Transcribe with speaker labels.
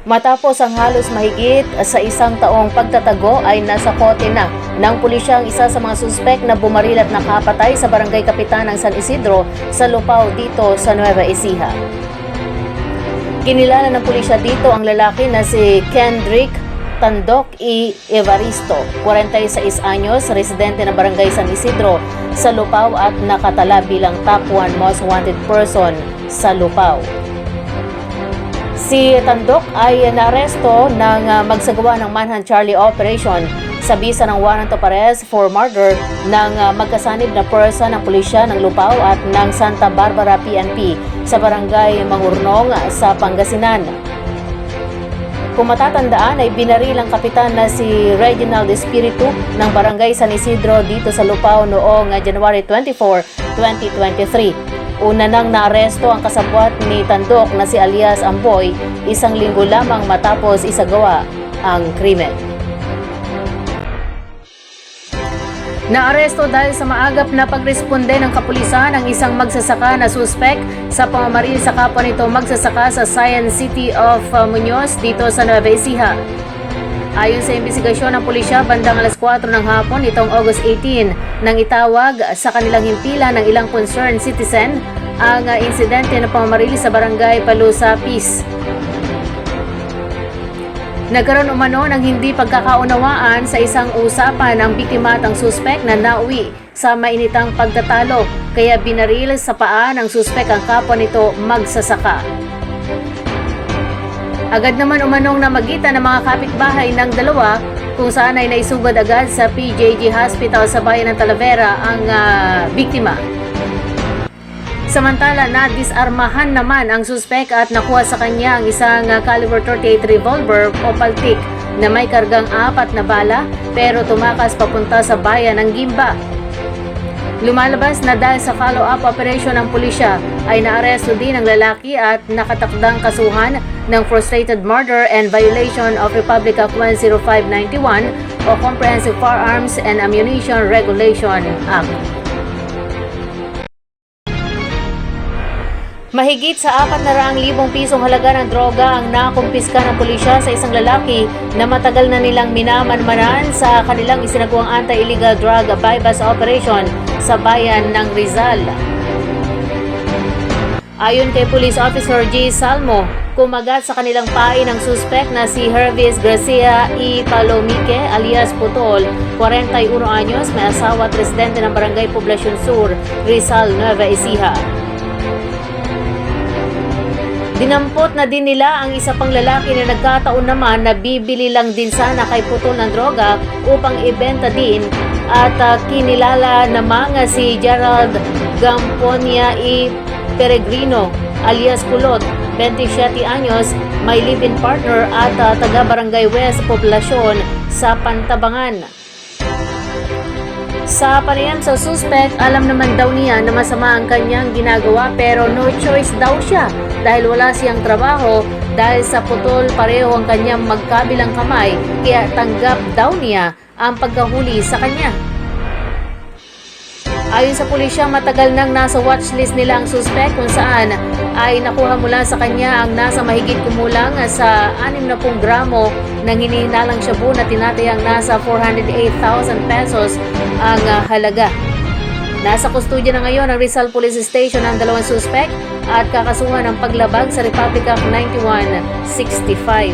Speaker 1: Matapos ang halos mahigit sa isang taong pagtatago ay nasa kote na ng pulisya ang isa sa mga suspek na bumaril at nakapatay sa barangay kapitan ng San Isidro sa Lupao dito sa Nueva Ecija. Kinilala ng pulisya dito ang lalaki na si Kendrick Tandok E. Evaristo, 46 anyos, residente ng barangay San Isidro sa Lupao at nakatala bilang top 1 most wanted person sa Lupao. Si Tandok ay naaresto ng magsagawa ng Manhunt Charlie Operation sa bisa ng warrant of arrest for murder ng magkasanib na person ng pulisya ng Lupao at ng Santa Barbara PNP sa barangay Mangurnong sa Pangasinan. Kung matatandaan ay binaril ang kapitan na si Reginald Espiritu ng barangay San Isidro dito sa Lupao noong January 24, 2023. Una nang naaresto ang kasabwat ni Tandok na si alias Amboy isang linggo lamang matapos isagawa ang krimen. Naaresto dahil sa maagap na pagresponde ng kapulisan ang isang magsasaka na suspek sa pamamaril sa kapwa nito magsasaka sa Science City of Muñoz dito sa Nueva Ecija. Ayon sa imbestigasyon ng pulisya, bandang alas 4 ng hapon nitong August 18 nang itawag sa kanilang himpilan ng ilang concerned citizen ang insidente ng pamamaril sa barangay Palusapis. Nagkaroon umano ng hindi pagkakaunawaan sa isang usapan ang biktima at ang suspek na nauwi sa mainitang pagtatalo kaya binaril sa paa ng suspek ang kapwa nito magsasaka. Agad naman umanong namagitan ng mga kapitbahay ng dalawa kung saan ay naisugod agad sa PJG Hospital sa bayan ng Talavera ang biktima. Samantala, nadisarmahan naman ang suspek at nakuha sa kanya ang isang caliber 38 revolver o paltik na may kargang 4 na bala pero tumakas papunta sa bayan ng Gimba. Lumalabas na dahil sa follow-up operation ng pulisya ay naaresto din ang lalaki at nakatakdang kasuhan ng frustrated murder and violation of Republic Act 10591 o Comprehensive Firearms and Ammunition Regulation Act. Mahigit sa 400,000 pisong halaga ng droga ang nakumpiska ng pulisya sa isang lalaki na matagal na nilang minamanmanan sa kanilang isinagawang anti-illegal drug bypass operation sa bayan ng Rizal. Ayon kay Police Officer G. Salmo, kumagat sa kanilang pain ang suspek na si Hervis Gracia E. Palomique alias Putol, 41 anyos, may asawa at residente ng Barangay Poblacion Sur, Rizal, Nueva Ecija. Dinampot na din nila ang isa pang lalaki na nagkataon naman na bibili lang din sana kay Putol ng droga upang ibenta din at kinilala namang si Gerald Gamponia E. Peregrino alias Kulot, 27 anyos, may live-in partner at taga-Barangay West Poblacion sa Pantabangan. Sa panayam sa suspect, alam naman daw niya na masama ang kanyang ginagawa pero no choice daw siya dahil wala siyang trabaho dahil sa putol pareho ang kanyang magkabilang kamay kaya tanggap daw niya ang pagkahuli sa kanya. Ayon sa pulisya, matagal nang nasa watchlist nila ang suspect kung saan ay nakuha mula sa kanya ang nasa mahigit kumulang sa 60 gramo ng hinihinalang shabu na tinatayang nasa 408,000 pesos ang halaga. Nasa kustudya na ngayon ang Rizal Police Station ang dalawang suspect at kakasuhan ng paglabag sa Republic Act 9165.